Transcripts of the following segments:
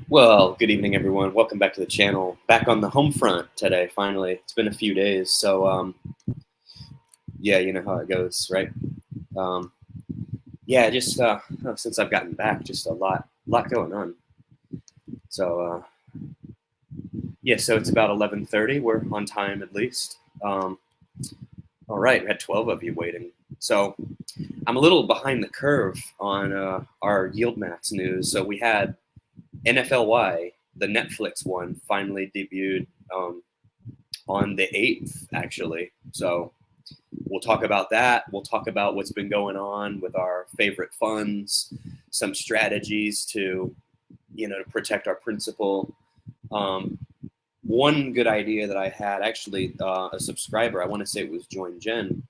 Well, good evening, everyone. Welcome back to the channel. Back on the home front today, finally. It's been a few days, so yeah, you know how it goes, right? Yeah, just since I've gotten back, just a lot going on. So yeah, so it's about 11:30. We're on time at least. All right, we had 12 of you waiting. So I'm a little behind the curve on our YieldMax news. So we had NFLY, the Netflix one, finally debuted on the 8th, actually. So we'll talk about that. We'll talk about what's been going on with our favorite funds, some strategies to, to protect our principal. One good idea that I had, actually, a subscriber, I want to say it was Join Jen,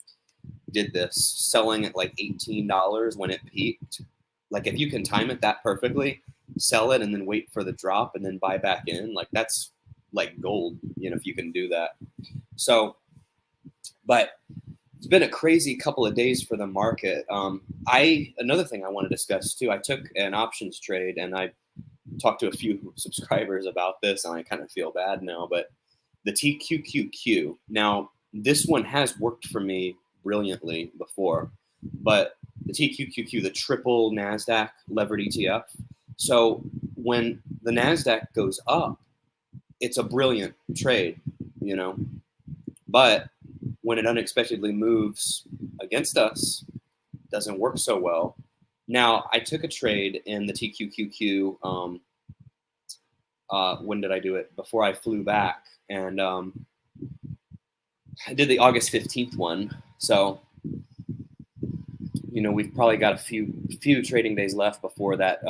did this, selling at like $18 when it peaked. Like if you can time it that perfectly, sell it and then wait for the drop and then buy back in, like that's like gold, if you can do that. So, but it's been a crazy couple of days for the market. Another thing I want to discuss too, I took an options trade and I talked to a few subscribers about this and I kind of feel bad now, but the TQQQ, now this one has worked for me brilliantly before, but the TQQQ, the triple NASDAQ levered ETF. So when the NASDAQ goes up, it's a brilliant trade, but when it unexpectedly moves against us, it doesn't work so well. Now, I took a trade in the TQQQ. When did I do it? Before I flew back. And I did the August 15th one. So, we've probably got a few trading days left before that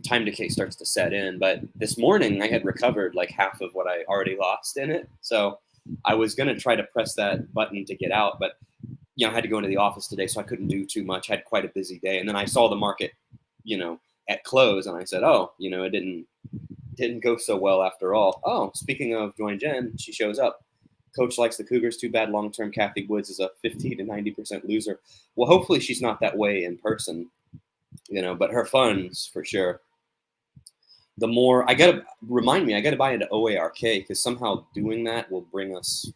time decay starts to set in. But this morning I had recovered like half of what I already lost in it. So I was going to try to press that button to get out, but I had to go into the office today, so I couldn't do too much. I had quite a busy day. And then I saw the market, at close, and I said, oh, it didn't go so well after all. Oh, speaking of Join Jen, she shows up. Coach likes the Cougars. Too bad long-term Kathy Woods is a 50 to 90% loser. Well, hopefully she's not that way in person, but her funds for sure. The more I got to buy into OARK because somehow doing that will bring us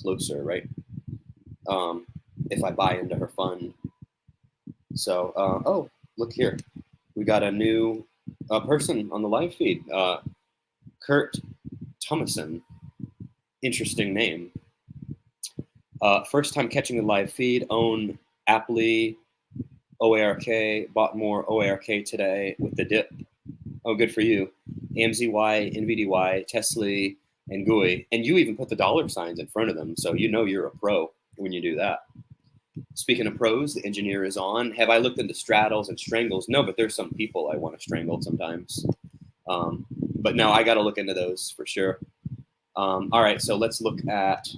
closer, right? If I buy into her fund. So, oh, look here. We got a new person on the live feed. Kurt Thomason. Interesting name. First time catching the live feed. Own Aptly, OARK. Bought more OARK today with the dip. Oh, good for you. AMZY, NVDY, TSLY, and GUI. And you even put the dollar signs in front of them, so you're a pro when you do that. Speaking of pros, the engineer is on. Have I looked into straddles and strangles? No, but there's some people I want to strangle sometimes. But no, I got to look into those for sure. All right, so let's look at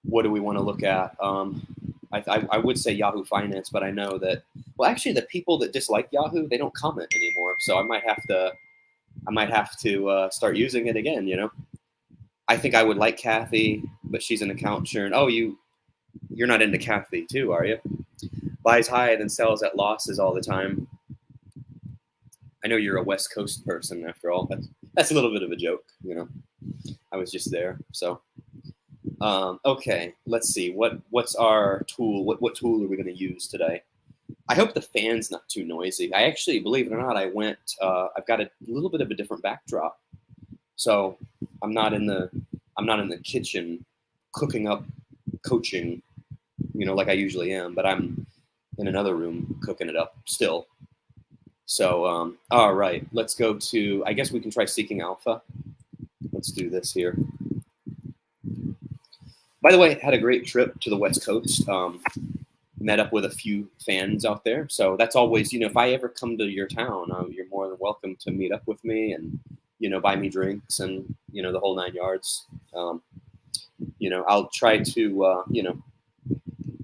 what do we want to look at? I would say Yahoo Finance, but I know that, well, actually the people that dislike Yahoo, they don't comment anymore. So I might have to start using it again, I think I would like Kathy, but she's an account churn. Oh, you're not into Kathy too, are you? Buys high and then sells at losses all the time. I know you're a West Coast person after all. That's a little bit of a joke, I was just there. So, okay, let's see. What's our tool? What tool are we going to use today? I hope the fan's not too noisy. I actually, believe it or not, I've got a little bit of a different backdrop. So I'm not in the kitchen cooking up coaching, like I usually am, but I'm in another room cooking it up still. So, all right, let's go to, I guess we can try Seeking Alpha. Let's do this here. By the way, had a great trip to the West Coast. Met up with a few fans out there. So that's always, if I ever come to your town, you're more than welcome to meet up with me and, buy me drinks and, the whole 9 yards. I'll try to,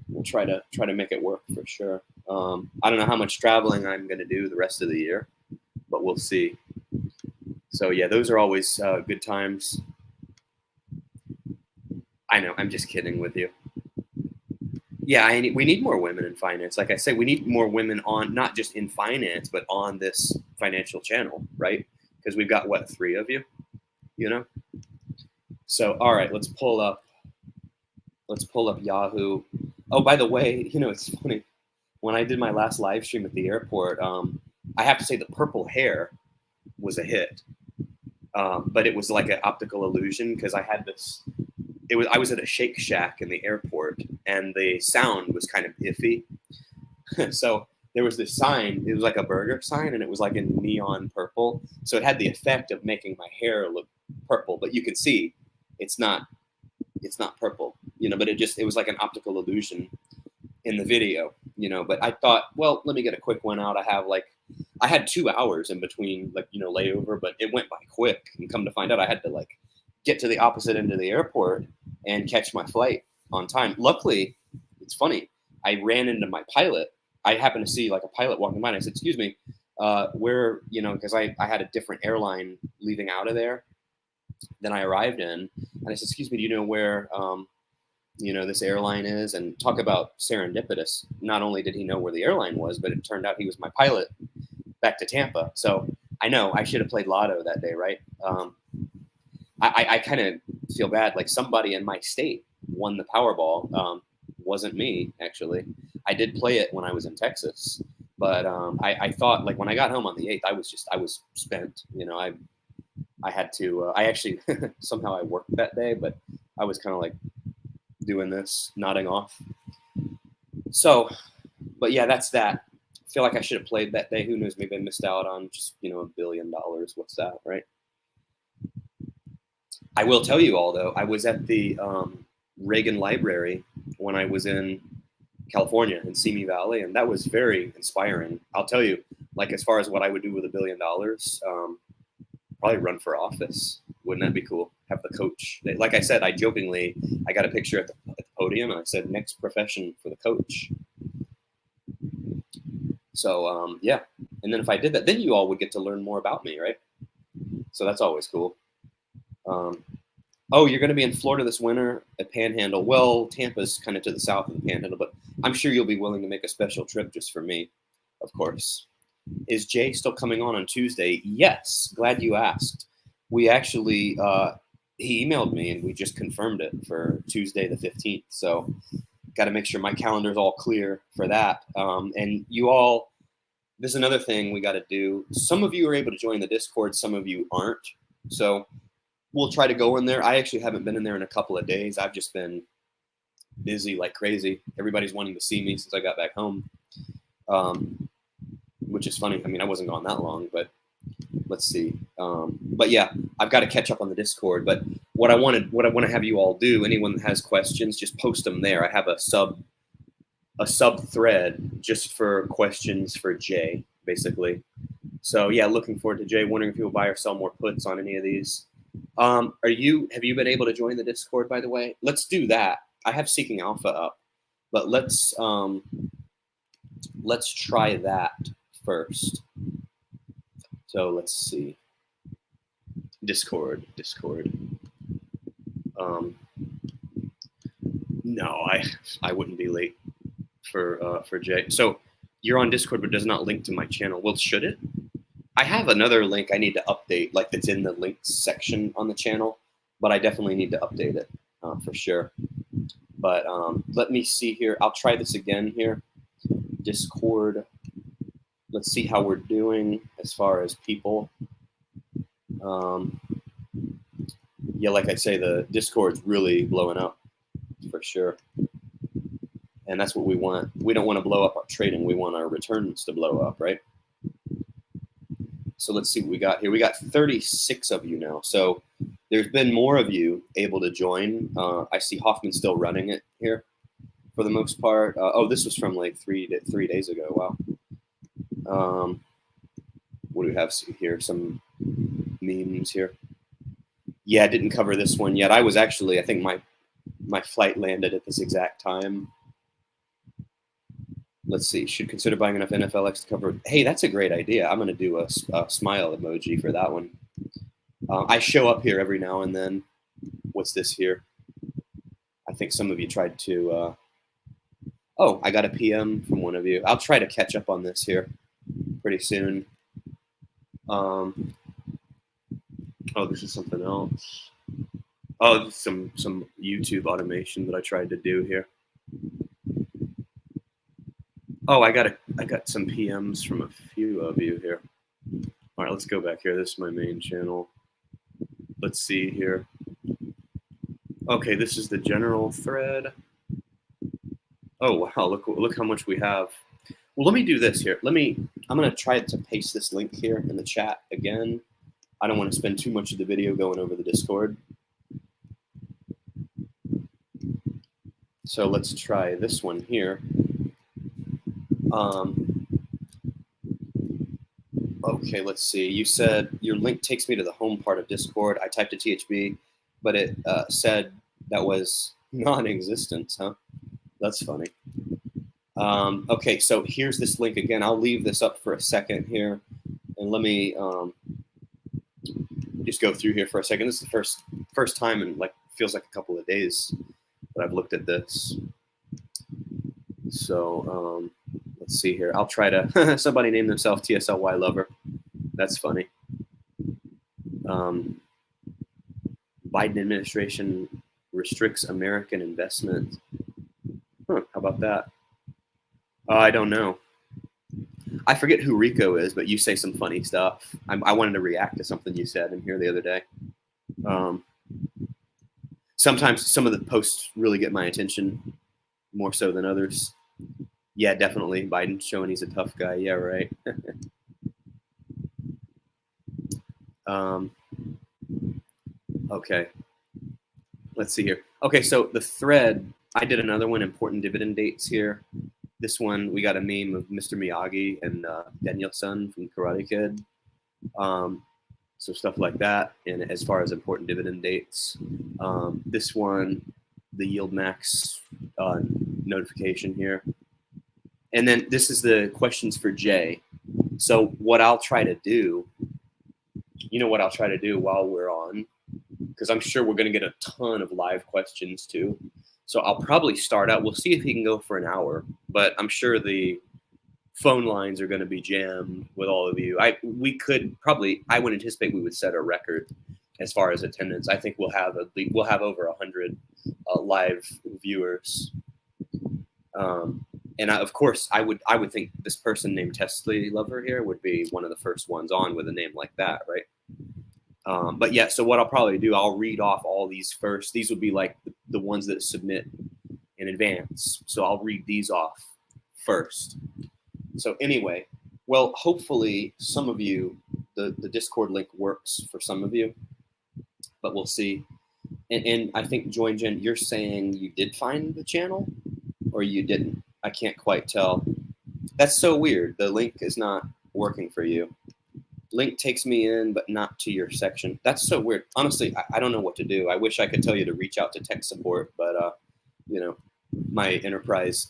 we'll try to make it work for sure. I don't know how much traveling I'm going to do the rest of the year, but we'll see. So yeah, those are always good times. I know, I'm just kidding with you. Yeah, we need more women in finance. Like I say, we need more women on, not just in finance, but on this financial channel, right? Because we've got, what, 3 of you, you know? So, all right, let's pull up Yahoo. Oh, by the way, it's funny. When I did my last live stream at the airport, I have to say the purple hair was a hit. But it was like an optical illusion because I had this. I was at a Shake Shack in the airport, and the sound was kind of iffy. So there was this sign. It was like a burger sign, and it was like in neon purple. So it had the effect of making my hair look purple, but you could see it's not purple, But it was like an optical illusion in the video, But I thought, well, let me get a quick one out. I had 2 hours in between, layover, but it went by quick. And come to find out, I had to get to the opposite end of the airport and catch my flight on time. Luckily, it's funny. I ran into my pilot. I happened to see a pilot walking by, and I said, "Excuse me, where?" Because I had a different airline leaving out of there than I arrived in, and I said, "Excuse me, do you know where?" This airline is, and talk about serendipitous. Not only did he know where the airline was, but it turned out he was my pilot back to Tampa. So I know I should have played lotto that day, right? I kind of feel bad. Like somebody in my state won the Powerball. Wasn't me, actually. I did play it when I was in Texas, but I thought when I got home on the 8th, I was spent. I had to. I actually somehow I worked that day, but I was kind of doing this, nodding off. So, but yeah, that's that. I feel like I should have played that day. Who knows? Maybe I missed out on just $1 billion. What's that, right? I will tell you all though. I was at the Reagan Library when I was in California in Simi Valley, and that was very inspiring. I'll tell you, as far as what I would do with $1 billion, probably run for office. Wouldn't that be cool? Have the coach. Like I said, I got a picture at the podium, and I said, next profession for the coach. So, yeah. And then if I did that, then you all would get to learn more about me, right? So that's always cool. Oh, you're going to be in Florida this winter at Panhandle. Well, Tampa's kind of to the south of the Panhandle, but I'm sure you'll be willing to make a special trip just for me, of course. Is Jay still coming on Tuesday? Yes. Glad you asked. We actually, he emailed me and we just confirmed it for Tuesday the 15th. So got to make sure my calendar is all clear for that. And you all, there's another thing we got to do. Some of you are able to join the Discord. Some of you aren't. So we'll try to go in there. I actually haven't been in there in a couple of days. I've just been busy like crazy. Everybody's wanting to see me since I got back home, which is funny. I mean, I wasn't gone that long, but let's see. But yeah, I've got to catch up on the Discord. But what I want to have you all do, anyone that has questions, just post them there. I have a sub thread just for questions for Jay, basically. So yeah, looking forward to Jay. Wondering if you'll buy or sell more puts on any of these. Have you been able to join the Discord, by the way? Let's do that. I have Seeking Alpha up, but let's try that first. So let's see. Discord. No, I wouldn't be late for Jay. So you're on Discord, but does not link to my channel. Well, should it? I have another link I need to update, that's in the links section on the channel, but I definitely need to update it for sure. But let me see here. I'll try this again here. Discord. Let's see how we're doing as far as people. Yeah, like I say, the Discord's really blowing up for sure. And that's what we want. We don't want to blow up our trading. We want our returns to blow up, right? So let's see what we got here. We got 36 of you now. So there's been more of you able to join. I see Hoffman still running it here for the most part. Oh, this was from 3 days ago. Wow. What do we have here? Some memes here. Yeah, I didn't cover this one yet. I was actually, I think my flight landed at this exact time. Let's see. Should consider buying enough NFLX to cover. Hey, that's a great idea. I'm going to do a smile emoji for that one. I show up here every now and then. What's this here? I think some of you tried to Oh, I got a PM from one of you. I'll try to catch up on this here pretty soon. Oh, this is something else. Oh, some YouTube automation that I tried to do here. Oh, I got some PMs from a few of you here. All right, let's go back here. This is my main channel. Let's see here. Okay, this is the general thread. Oh wow, look how much we have. Well, let me do this here. I'm gonna try to paste this link here in the chat again. I don't want to spend too much of the video going over the Discord. So let's try this one here. Okay, let's see. You said your link takes me to the home part of Discord. I typed a THB, but it said that was non-existent, huh? That's funny. Okay, so here's this link again. I'll leave this up for a second here, and let me just go through here for a second. This is the first time in like feels like a couple of days that I've looked at this. So let's see here. I'll try to. Somebody named themselves TSLY lover. That's funny. Biden administration restricts American investment. Huh, how about that? I don't know. I forget who Rico is, but you say some funny stuff. I wanted to react to something you said in here the other day. Sometimes some of the posts really get my attention more so than others. Yeah, definitely. Biden showing he's a tough guy. Yeah, right. Okay. Let's see here. Okay, so the thread, I did another one, important dividend dates here. This one, we got a meme of Mr. Miyagi and Daniel-san from Karate Kid. So stuff like that. And as far as important dividend dates, this one, the YieldMax notification here. And then this is the questions for Jay. So what I'll try to do, you know what I'll try to do while we're on, because I'm sure we're going to get a ton of live questions too. So I'll probably start out. We'll see if he can go for an hour, but I'm sure the phone lines are going to be jammed with all of you. I would anticipate we would set a record as far as attendance. I think we'll have over 100 live viewers. And of course, I would think this person named TSLY lover here would be one of the first ones on with a name like that, right? But yeah, so what I'll probably do, I'll read off all these first. These would be like the ones that submit in advance. So I'll read these off first. So anyway, well, hopefully some of you, the Discord link works for some of you, but we'll see. And I think Join Jen, you're saying you did find the channel or you didn't. I can't quite tell. That's so weird. The link is not working for you. Link takes me in, but not to your section. That's so weird. Honestly, I don't know what to do. I wish I could tell you to reach out to tech support, but you know, my enterprise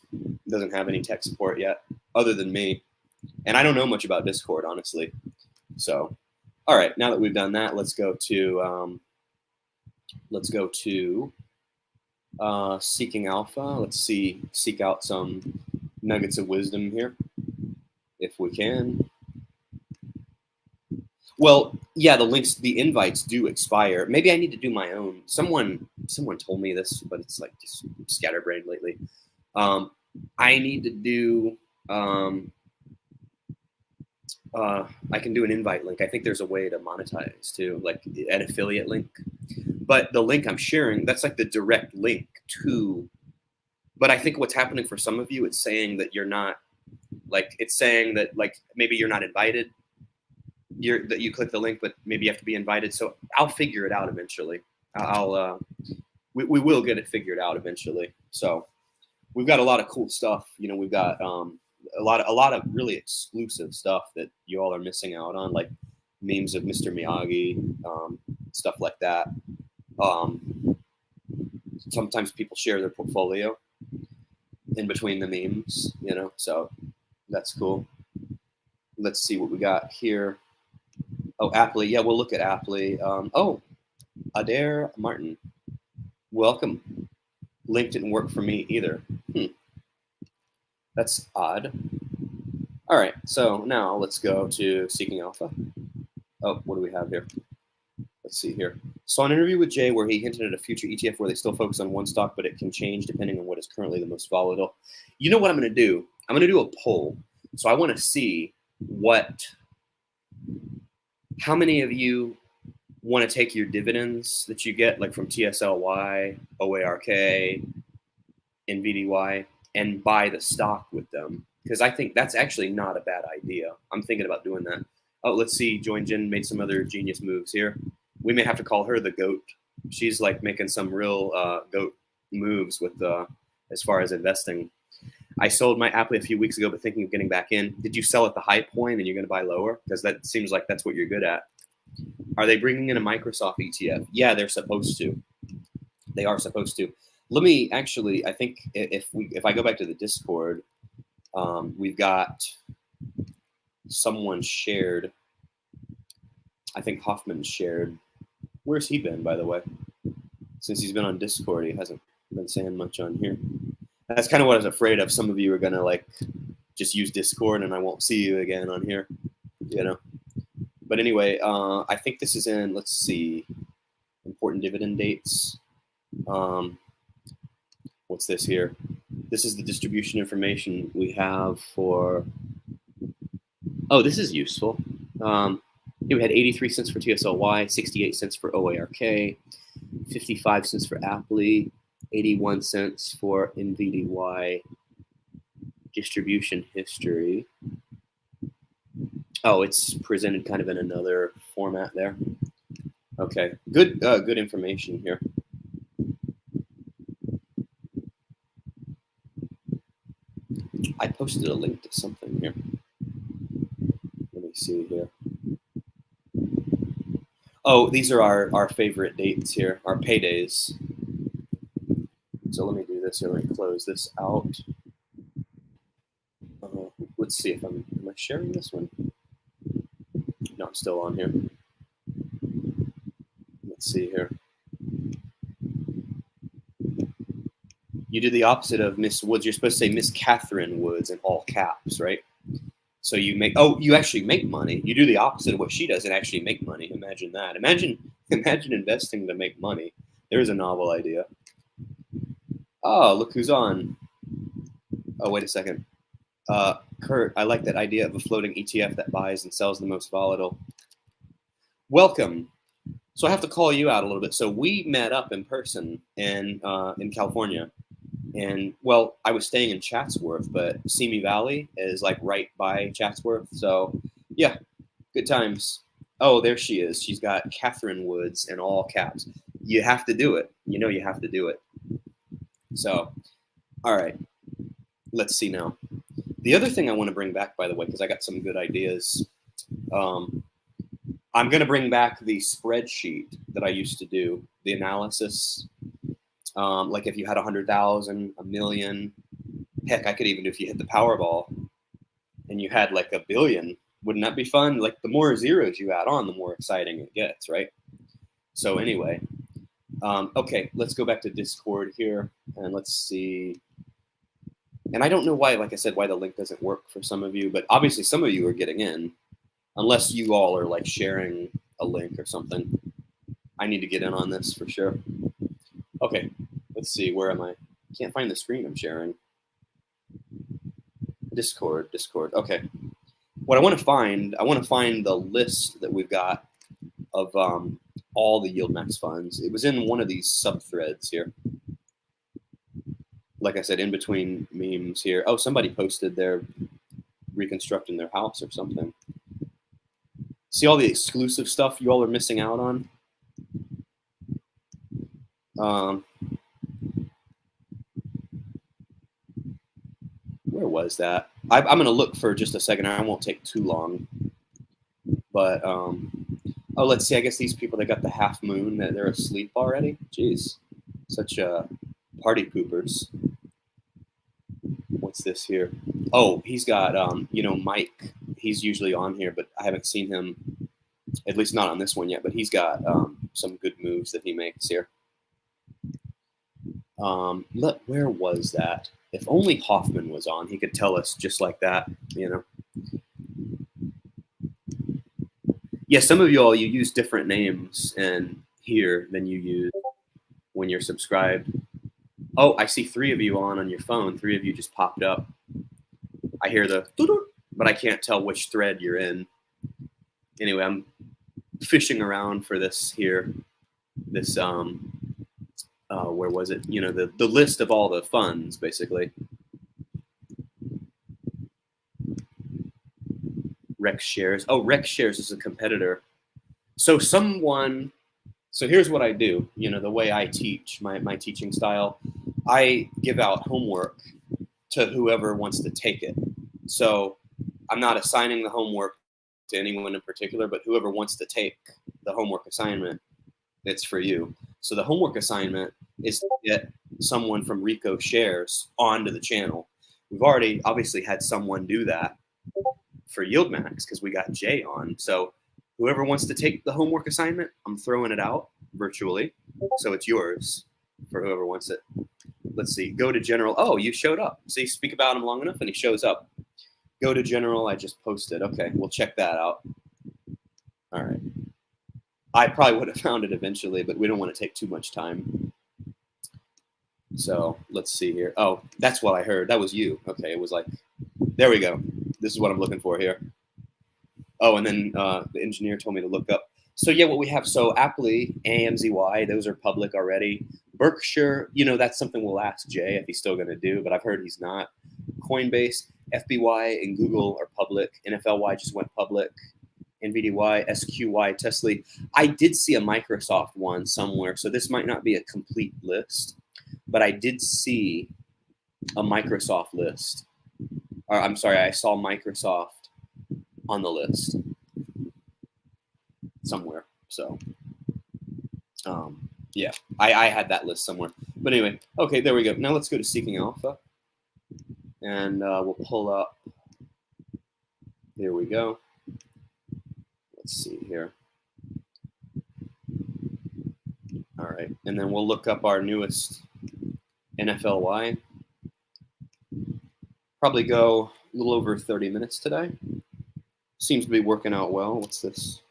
doesn't have any tech support yet, other than me. And I don't know much about Discord, honestly. So, all right, now that we've done that, let's go to Seeking Alpha. Let's seek out some nuggets of wisdom here, if we can. Well, yeah, the invites do expire. Maybe I need to do my own. Someone told me this, but it's like just scatterbrained lately. I need to do. I can do an invite link. I think there's a way to monetize too, like an affiliate link. But the link I'm sharing, that's like the direct link to. But I think what's happening for some of you, it's saying that you're not, like, it's saying that like maybe you're not invited. That you click the link, but maybe you have to be invited. So I'll figure it out eventually. We will get it figured out eventually. So we've got a lot of cool stuff. You know, we've got a lot of really exclusive stuff that you all are missing out on, like memes of Mr. Miyagi, stuff like that. Sometimes people share their portfolio in between the memes, you know, so that's cool. Let's see what we got here. Oh, Aptly. Yeah, we'll look at Aptly. Oh, Adair Martin. Welcome. Link didn't work for me either. That's odd. All right, so now let's go to Seeking Alpha. Oh, what do we have here? Let's see here. Saw an interview with Jay where he hinted at a future ETF where they still focus on one stock, but it can change depending on what is currently the most volatile. You know what I'm going to do? I'm going to do a poll. So I want to see how many of you want to take your dividends that you get, like from TSLY, OARK, NVDY, and buy the stock with them. Because I think that's actually not a bad idea. I'm thinking about doing that. Oh, let's see. Join Jen made some other genius moves here. We may have to call her the GOAT. She's like making some real GOAT moves with as far as investing. I sold my Apple a few weeks ago, but thinking of getting back in. Did you sell at the high point and you're going to buy lower? Because that seems like that's what you're good at. Are they bringing in a Microsoft ETF? Yeah, they're supposed to. They are supposed to. Let me actually, I think if I go back to the Discord, we've got someone shared. I think Hoffman shared. Where's he been, by the way? Since he's been on Discord, he hasn't been saying much on here. That's kind of what I was afraid of. Some of you are going to like just use Discord and I won't see you again on here, you know. But anyway, I think this is in, let's see, important dividend dates. What's this here? This is the distribution information we have for, oh, this is useful. Here we had 83 cents for TSLY, 68 cents for OARK, 55 cents for Apple, 81 cents for NVDY. Distribution history. Oh, it's presented kind of in another format there. Okay, good information here. I posted a link to something here. Let me see here. Oh, these are our favorite dates here, our paydays. So let me do this here. Let me close this out. Let's see if am I sharing this one? No, I'm still on here. Let's see here. You did the opposite of Miss Woods. You're supposed to say Miss Catherine Woods in all caps, right? So you make, oh, you actually make money. You do the opposite of what she does and actually make money. Imagine that. Imagine investing to make money. There's a novel idea. Oh, look who's on. Oh, wait a second. Kurt, I like that idea of a floating ETF that buys and sells the most volatile. Welcome. So I have to call you out a little bit. So we met up in person in California. And, well, I was staying in Chatsworth, but Simi Valley is, like, right by Chatsworth. So, yeah, good times. Oh, there she is. She's got Catherine Woods in all caps. You have to do it. You know you have to do it. So, all right. Let's see now. The other thing I want to bring back, by the way, because I got some good ideas, I'm going to bring back the spreadsheet that I used to do, the analysis. Like if you had 100,000, a million, heck, I could even do if you hit the Powerball and you had like $1 billion, wouldn't that be fun? Like the more zeros you add on, the more exciting it gets, right? So anyway, okay, let's go back to Discord here and let's see. And I don't know why, like I said, why the link doesn't work for some of you, but obviously some of you are getting in, unless you all are like sharing a link or something. I need to get in on this for sure. Okay, let's see, where am I? Can't find the screen I'm sharing. Discord, okay. What I want to find the list that we've got of all the YieldMax funds. It was in one of these sub-threads here. Like I said, in between memes here. Oh, somebody posted they're reconstructing their house or something. See all the exclusive stuff you all are missing out on? Where was that? I'm going to look for just a second. I won't take too long. But, oh, let's see. I guess these people, they got the half moon. They're asleep already? Jeez. Such party poopers. What's this here? Oh, he's got, you know, Mike. He's usually on here, but I haven't seen him, at least not on this one yet. But he's got some good moves that he makes here. Look, where was that? If only Hoffman was on, he could tell us just like that, you know. Yeah, some of you all, you use different names in here than you use when you're subscribed. Oh, I see 3 of you on your phone. 3 of you just popped up. I hear the doo-doo, but I can't tell which thread you're in. Anyway, I'm fishing around for this here. This where was it? You know, the list of all the funds, basically. Rex Shares. Oh, Rex Shares is a competitor. So here's what I do. You know, the way I teach, my teaching style, I give out homework to whoever wants to take it. So I'm not assigning the homework to anyone in particular, but whoever wants to take the homework assignment, it's for you. So the homework assignment is to get someone from Rico Shares onto the channel. We've already obviously had someone do that for YieldMax because we got Jay on. So whoever wants to take the homework assignment, I'm throwing it out virtually. So it's yours for whoever wants it. Let's see. Go to general. Oh, you showed up. See, speak about him long enough and he shows up. Go to general. I just posted. Okay, we'll check that out. All right. I probably would have found it eventually, but we don't want to take too much time. So let's see here. Oh, that's what I heard. That was you. Okay, it was like, there we go. This is what I'm looking for here. Oh, and then the engineer told me to look up. So yeah, what we have, so Aptly, AMZY, those are public already. Berkshire, you know, that's something we'll ask Jay if he's still going to do, but I've heard he's not. Coinbase, FBY, and Google are public. NFLY just went public. NVDY, SQY, TSLY. I did see a Microsoft one somewhere, so this might not be a complete list, but I did see a Microsoft list. Or, I'm sorry, I saw Microsoft on the list somewhere. So, yeah, I had that list somewhere. But anyway, okay, there we go. Now let's go to Seeking Alpha, and we'll pull up. Here we go. Let's see here. All right, and then we'll look up our newest NFLY. Probably go a little over 30 minutes today. Seems to be working out well. What's this?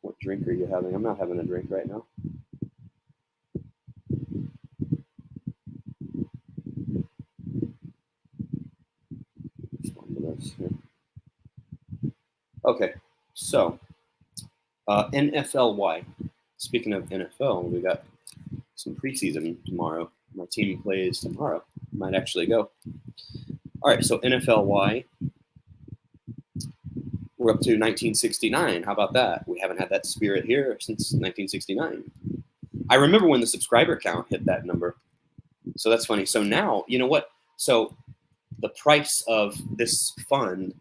What drink are you having? I'm not having a drink right now. Respond to this here. Okay, so NFLY. Speaking of NFL, we got some preseason tomorrow. My team plays tomorrow. Might actually go. All right, so NFLY. We're up to 1969. How about that? We haven't had that spirit here since 1969. I remember when the subscriber count hit that number. So that's funny. So now, you know what? So the price of this fund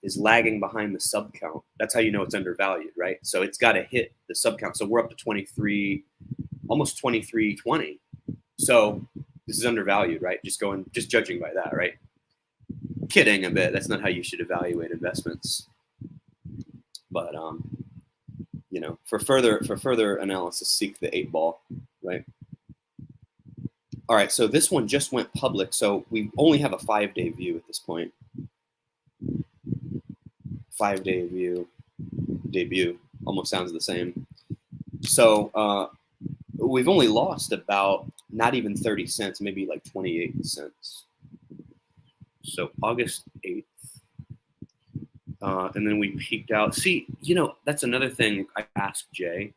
is lagging behind the sub count. That's how you know it's undervalued, right? So it's got to hit the sub count. So we're up to 23, almost 23.20. So this is undervalued, right? Just judging by that, right? Kidding a bit. That's not how you should evaluate investments. But you know, for further analysis, seek the 8 ball, right? All right, so this one just went public, so we only have a 5-day view at this point. 5-day view, debut, almost sounds the same. So we've only lost about not even 30 cents, maybe like 28 cents. So August 8th. And then we peaked out. See, you know, that's another thing I asked Jay.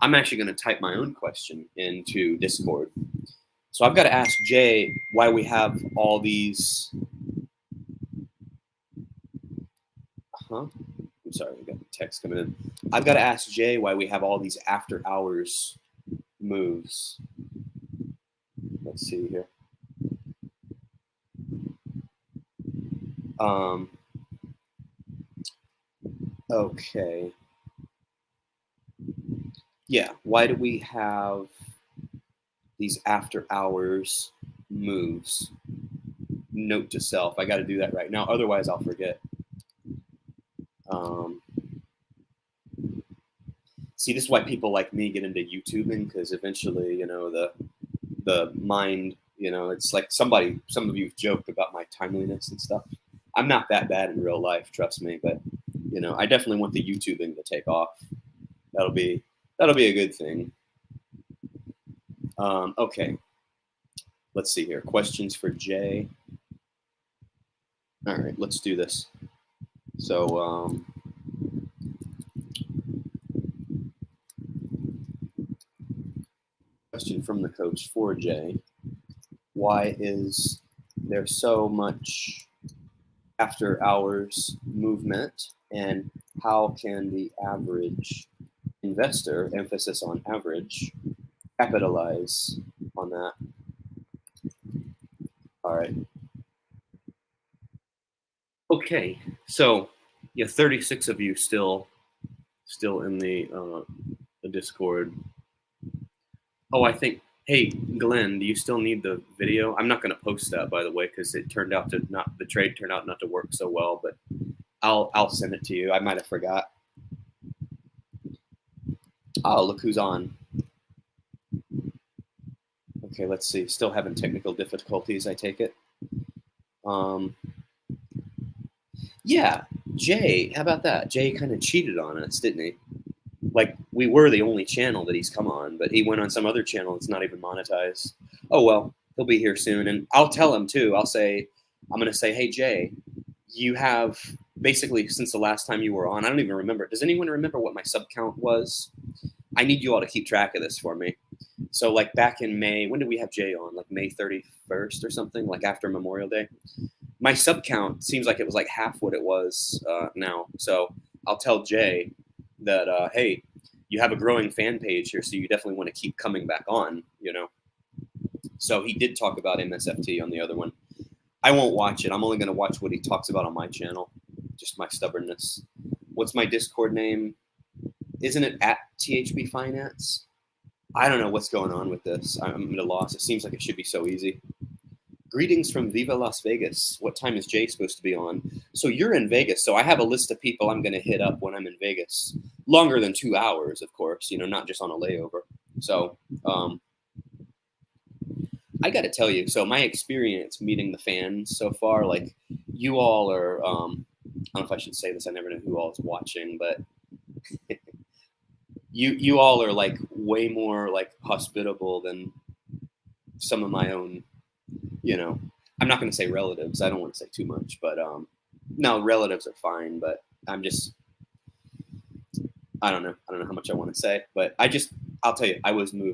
I'm actually going to type my own question into Discord. So I've got to ask Jay why we have all these. I'm sorry, I got the text coming in. I've got to ask Jay why we have all these after hours moves. Let's see here. Okay. Yeah, why do we have these after hours moves? Note to self, I got to do that right now, otherwise I'll forget. See, this is why people like me get into YouTubing, because eventually, you know, the mind It's like some of you joked about my timeliness and stuff. I'm not that bad in real life, trust me, but I definitely want the YouTubing to take off. That'll be a good thing. Okay, let's see here. Questions for Jay. All right, let's do this. So, question from the coach for Jay. Why is there so much after hours movement, and how can the average investor, emphasis on average, capitalize on that? All right. Okay, so 36 of you still in the Discord. Oh, I think. Hey, Glenn, do you still need the video? I'm not going to post that, by the way, because the trade turned out not to work so well. But I'll send it to you. I might have forgot. Oh, look who's on. Okay, let's see. Still having technical difficulties, I take it. Yeah, Jay, how about that? Jay kind of cheated on us, didn't he? Like, we were the only channel that he's come on, but he went on some other channel that's not even monetized. Oh, well, he'll be here soon. And I'll tell him, too. I'm going to say, hey, Jay, you have basically, since the last time you were on, I don't even remember. Does anyone remember what my sub count was? I need you all to keep track of this for me. So, like, back in May, when did we have Jay on? Like, May 31st or something, like after Memorial Day? My sub count seems like it was like half what it was now. So I'll tell Jay that, hey, you have a growing fan page here, so you definitely want to keep coming back on, So he did talk about MSFT on the other one. I won't watch it. I'm only going to watch what he talks about on my channel, just my stubbornness. What's my Discord name? Isn't it at THB Finance? I don't know what's going on with this. I'm at a loss. It seems like it should be so easy. Greetings from Viva Las Vegas. What time is Jay supposed to be on? So you're in Vegas. So I have a list of people I'm going to hit up when I'm in Vegas. Longer than 2 hours, of course, not just on a layover. So I got to tell you, so my experience meeting the fans so far, like, you all are, I don't know if I should say this. I never know who all is watching, but you all are like way more like hospitable than some of my own, I'm not going to say relatives. I don't want to say too much, but no, relatives are fine, but I don't know how much I want to say, but I'll tell you,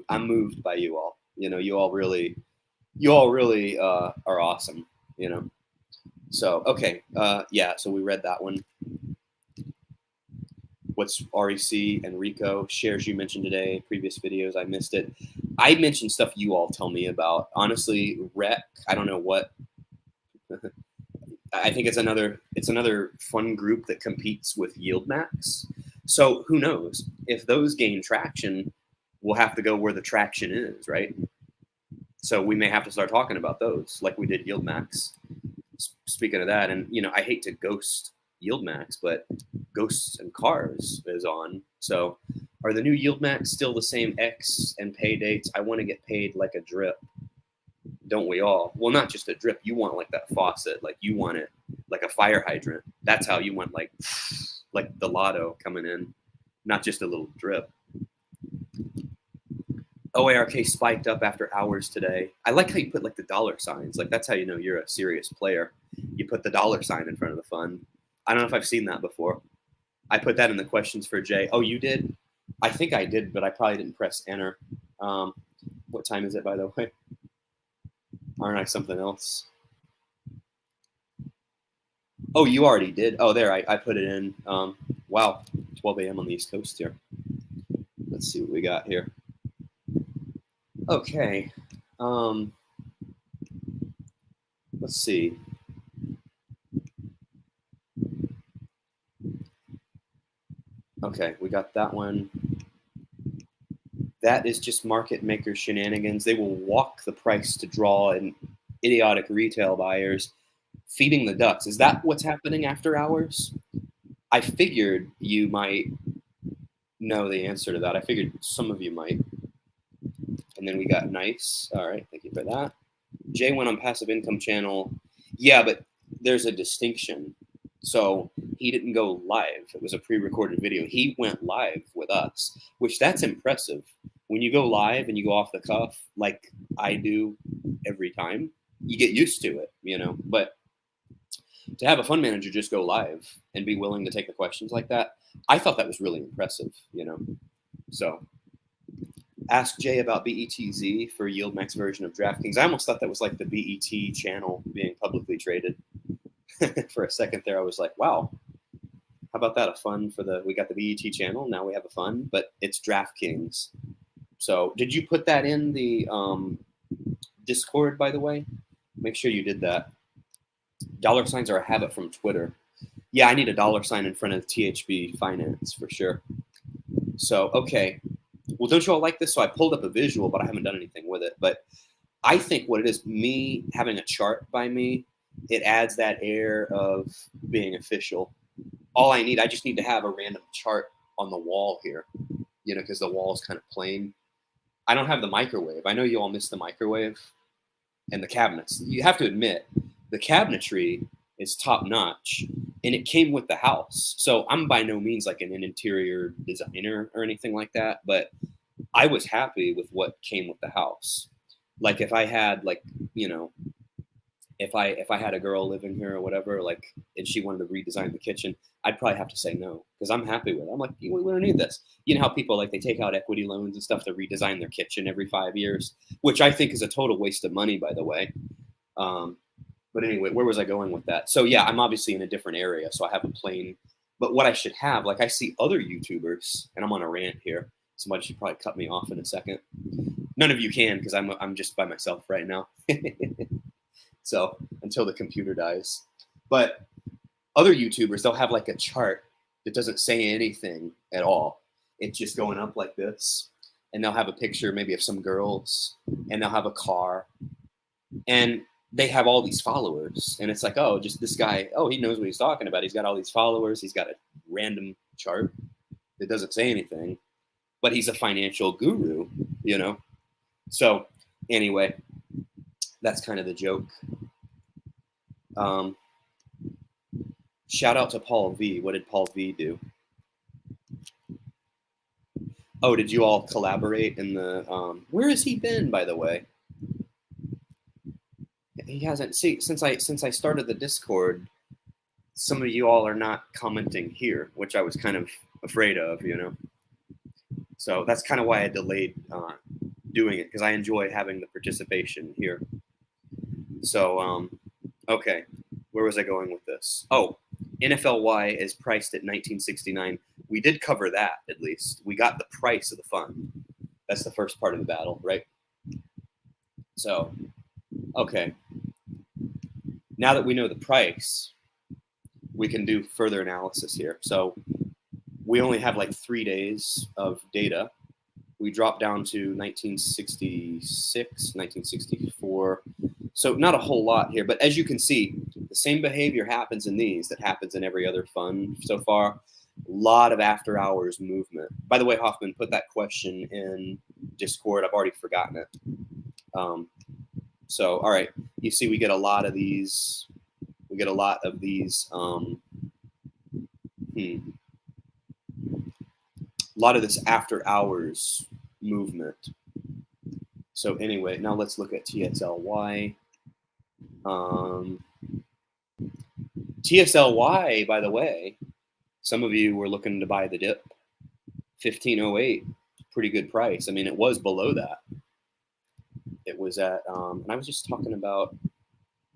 I'm moved by you all. You all really are awesome, So, okay. Yeah. So we read that one. What's REC and Rico shares you mentioned today, previous videos? I missed it. I mentioned stuff you all tell me about. Honestly, Rec, I don't know what. I think it's another fun group that competes with YieldMax. So who knows? If those gain traction, we'll have to go where the traction is, right? So we may have to start talking about those, like we did YieldMax. Speaking of that, and I hate to ghost YieldMax, but Ghosts and Cars is on. So are the new YieldMax still the same X and pay dates? I want to get paid like a drip. Don't we all? Well, not just a drip. You want like that faucet. Like, you want it like a fire hydrant. That's how you want, like the lotto coming in, not just a little drip. OARK spiked up after hours today. I like how you put like the dollar signs. Like, that's how you know you're a serious player. You put the dollar sign in front of the fund. I don't know if I've seen that before. I put that in the questions for Jay. Oh, you did? I think I did, but I probably didn't press enter. What time is it, by the way? Aren't I something else? Oh, you already did. Oh, there, I put it in. Wow, 12 a.m. on the East Coast here. Let's see what we got here. Okay. Let's see. Okay, we got that one. That is just market maker shenanigans. They will walk the price to draw in idiotic retail buyers, feeding the ducks. Is that what's happening after hours? I figured you might know the answer to that. I figured some of you might. And then we got nice. All right, thank you for that. Jay went on passive income channel. Yeah, but there's a distinction. So he didn't go live. It was a pre-recorded video. He went live with us, which that's impressive. When you go live and you go off the cuff, like I do every time, you get used to it, you know. But to have a fund manager just go live and be willing to take the questions like that, I thought that was really impressive, you know. So ask Jay about BETZ for YieldMax version of DraftKings. I almost thought that was like the BET channel being publicly traded. For a second there, I was like, wow, how about that? A fund for we got the BET channel. Now we have a fund, but it's DraftKings. So did you put that in the Discord, by the way? Make sure you did that. Dollar signs are a habit from Twitter. Yeah, I need a dollar sign in front of THB Finance for sure. So, okay. Well, don't you all like this? So I pulled up a visual, but I haven't done anything with it. But I think what it is, me having a chart by me, it adds that air of being official. All I just need to have a random chart on the wall here, you know, because the wall is kind of plain. I don't have the microwave. I know you all miss the microwave and the cabinets. You have to admit, the cabinetry is top notch, and it came with the house. So I'm by no means like an interior designer or anything like that, but I was happy with what came with the house. Like if I had like, you know, if I had a girl living here or whatever, like, and she wanted to redesign the kitchen, I'd probably have to say no because I'm happy with it. I'm like, we don't need this. You know how people like they take out equity loans and stuff to redesign their kitchen every 5 years, which I think is a total waste of money, by the way. But anyway, where was I going with that? So yeah, I'm obviously in a different area, so I have a plain. But what I should have, like I see other YouTubers, and I'm on a rant here. Somebody should probably cut me off in a second. None of you can because I'm just by myself right now. So until the computer dies. But other YouTubers, they'll have like a chart that doesn't say anything at all. It's just going up like this. And they'll have a picture maybe of some girls, and they'll have a car. And they have all these followers. And it's like, oh, just this guy, oh, he knows what he's talking about. He's got all these followers. He's got a random chart that doesn't say anything. But he's a financial guru, you know? So anyway, that's kind of the joke. Shout out to Paul V. What did Paul V do? Oh, did you all collaborate in the, where has he been, by the way? He hasn't, see, since I started the Discord, some of you all are not commenting here, which I was kind of afraid of, you know? So that's kind of why I delayed doing it, because I enjoy having the participation here. So, okay, where was I going with this? Oh, NFLY is priced at $19.69. We did cover that, at least. We got the price of the fund. That's the first part of the battle, right? So, okay. Now that we know the price, we can do further analysis here. So we only have like 3 days of data. We dropped down to 1966, 1964. So not a whole lot here, but as you can see, the same behavior happens in these that happens in every other fund so far. A lot of after hours movement. By the way, Hoffman, put that question in Discord. I've already forgotten it. So, all right, you see we get a lot of these. We get a lot of these. A lot of this after hours movement. So anyway, now let's look at TSLY. TSLY, by the way, some of you were looking to buy the dip. 1508, pretty good price. I mean, it was below that. It was at, and I was just talking about,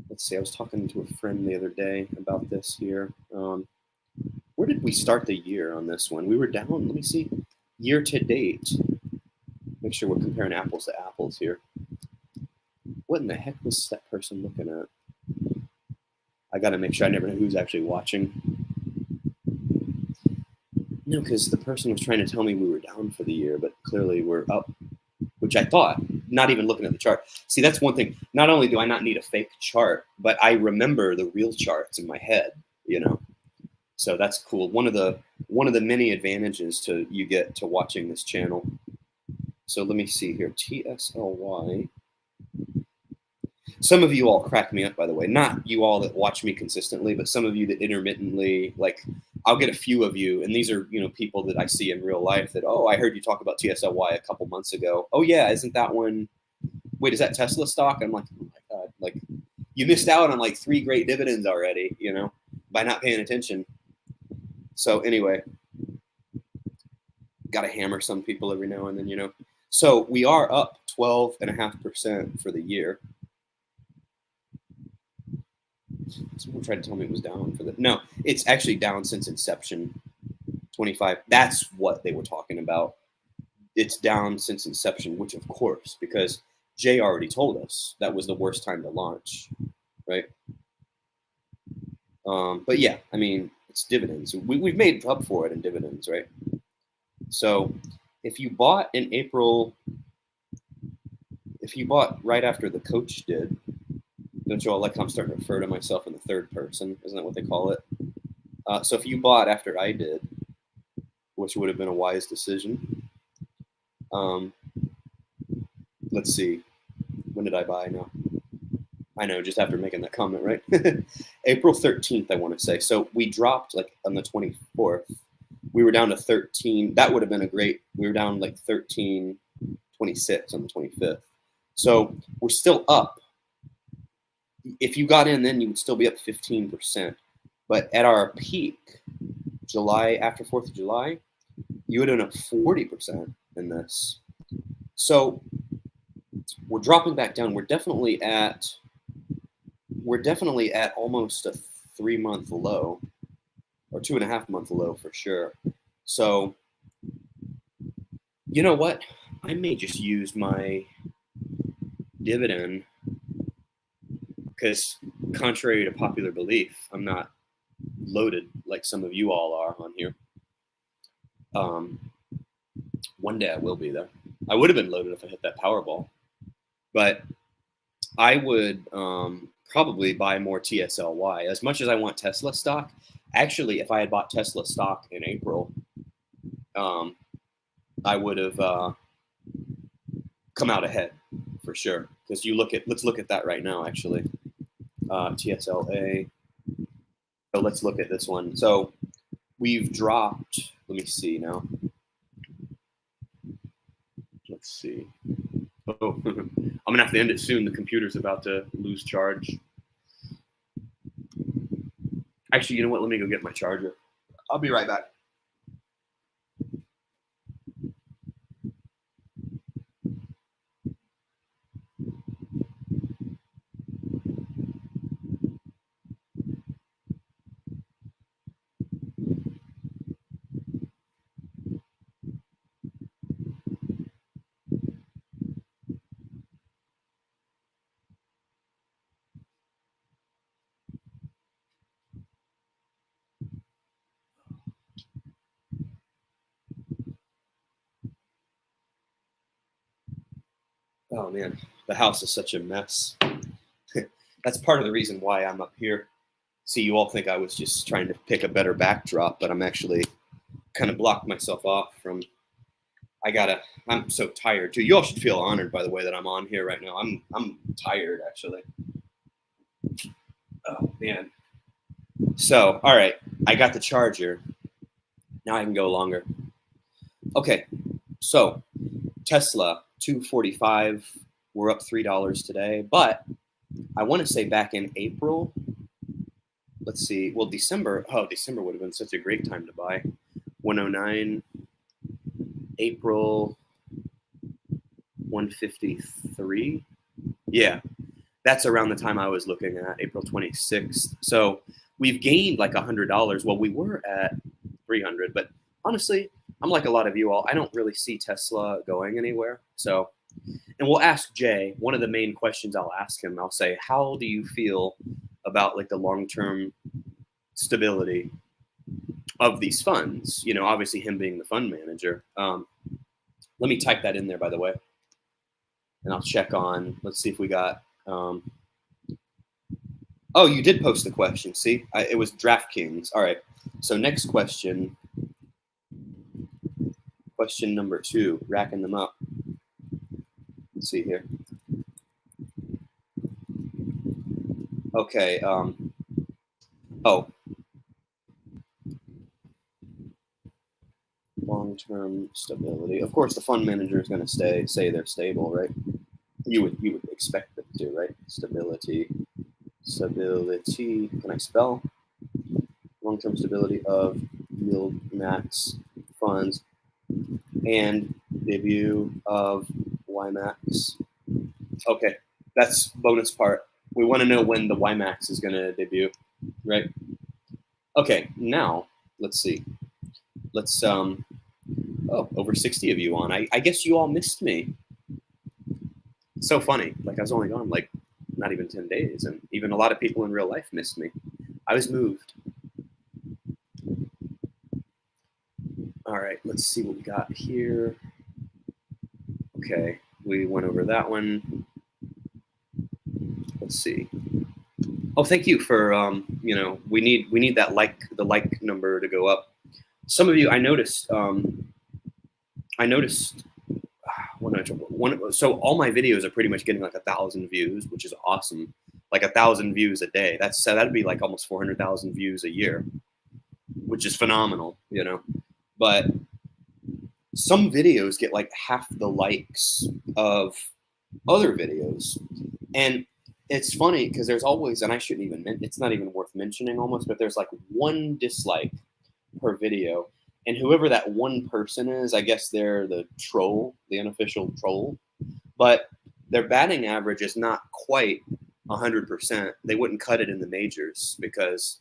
let's see, I was talking to a friend the other day about this here. Where did we start the year on this one? We were down, let me see, year to date. Make sure we're comparing apples to apples here. What in the heck was that person looking at? I got to make sure I never know who's actually watching. No, because the person was trying to tell me we were down for the year, but clearly we're up, which I thought, not even looking at the chart. See, that's one thing. Not only do I not need a fake chart, but I remember the real charts in my head, you know. So that's cool. One of the many advantages you get to watching this channel. So let me see here, TSLY. Some of you all crack me up, by the way. Not you all that watch me consistently, but some of you that intermittently, like, I'll get a few of you, and these are, you know, people that I see in real life that, oh, I heard you talk about TSLY a couple months ago. Oh yeah, isn't that one? Wait, is that Tesla stock? I'm like, oh my God, like, you missed out on like 3 great dividends already, you know, by not paying attention. So anyway, got to hammer some people every now and then, you know. So we are up 12.5% for the year. Someone tried to tell me it was down for the, no, it's actually down since inception, 25. That's what they were talking about. It's down since inception, which of course, because Jay already told us that was the worst time to launch, right? But yeah, I mean, it's dividends. We've made up for it in dividends, right? So if you bought in April, if you bought right after the coach did, don't you all like how I'm starting to refer to myself in the third person? Isn't that what they call it? So if you bought after I did, which would have been a wise decision. Let's see. When did I buy now? I know, just after making that comment, right? April 13th, I want to say. So we dropped like on the 24th. We were down to 13. That would have been a great, we were down like 13.26 on the 25th. So we're still up. If you got in then, you would still be up 15%. But at our peak, July, after 4th of July, you would have been up 40% in this. So we're dropping back down. We're definitely at almost a 3-month low, or 2.5-month low for sure. So you know what? I may just use my dividend, because contrary to popular belief, I'm not loaded like some of you all are on here. One day I will be though. I would have been loaded if I hit that Powerball, but I would probably buy more TSLY. As much as I want Tesla stock, actually, if I had bought Tesla stock in April, I would have come out ahead for sure. Because you look at, let's look at that right now, actually. TSLA. So let's look at this one. So we've dropped, let me see now. Let's see. Oh, I'm gonna have to end it soon. The computer's about to lose charge. Actually, you know what? Let me go get my charger. I'll be right back. Oh man, the house is such a mess. That's part of the reason why I'm up here. See, you all think I was just trying to pick a better backdrop, but I'm actually kind of blocked myself off from, I'm so tired too. You all should feel honored, by the way, that I'm on here right now. I'm tired, actually. Oh man. So, all right, I got the charger. Now I can go longer. Okay, so Tesla, 245. We're up $3 today, but I want to say back in April, let's see, well, December would have been such a great time to buy. 109, April, 153. Yeah, that's around the time I was looking at, April 26th. So we've gained like $100. Well, we were at 300, but honestly, I'm like a lot of you all, I don't really see Tesla going anywhere. So, and we'll ask Jay, one of the main questions I'll ask him, I'll say, how do you feel about like the long-term stability of these funds? You know, obviously him being the fund manager. Let me type that in there, by the way, and I'll check on, let's see if we got, oh, you did post the question. See, it was DraftKings. All right. So next question, question number 2, racking them up. Let's see here. Okay. Oh, long-term stability. Of course, the fund manager is going to say they're stable, right? You would expect them to, right? Stability. Can I spell? Long-term stability of YieldMax funds and debut of YMAX. Okay, that's bonus part. We want to know when the YMAX is going to debut, right? Okay, now let's see. Let's oh, over 60 of you on. I guess you all missed me. So funny. Like I was only gone like not even 10 days, and even a lot of people in real life missed me. I was moved. All right, let's see what we got here. Okay, we went over that one. Let's see. Oh, thank you for we need that the like number to go up. Some of you, I noticed so all my videos are pretty much getting like 1,000 views, which is awesome. Like 1,000 views a day. That'd be like almost 400,000 views a year, which is phenomenal, But some videos get like half the likes of other videos, and it's funny because there's always, and I shouldn't even, it's not even worth mentioning almost, but there's like one dislike per video. And whoever that one person is, I guess they're the troll, the unofficial troll. But their batting average is not quite 100%. They wouldn't cut it in the majors because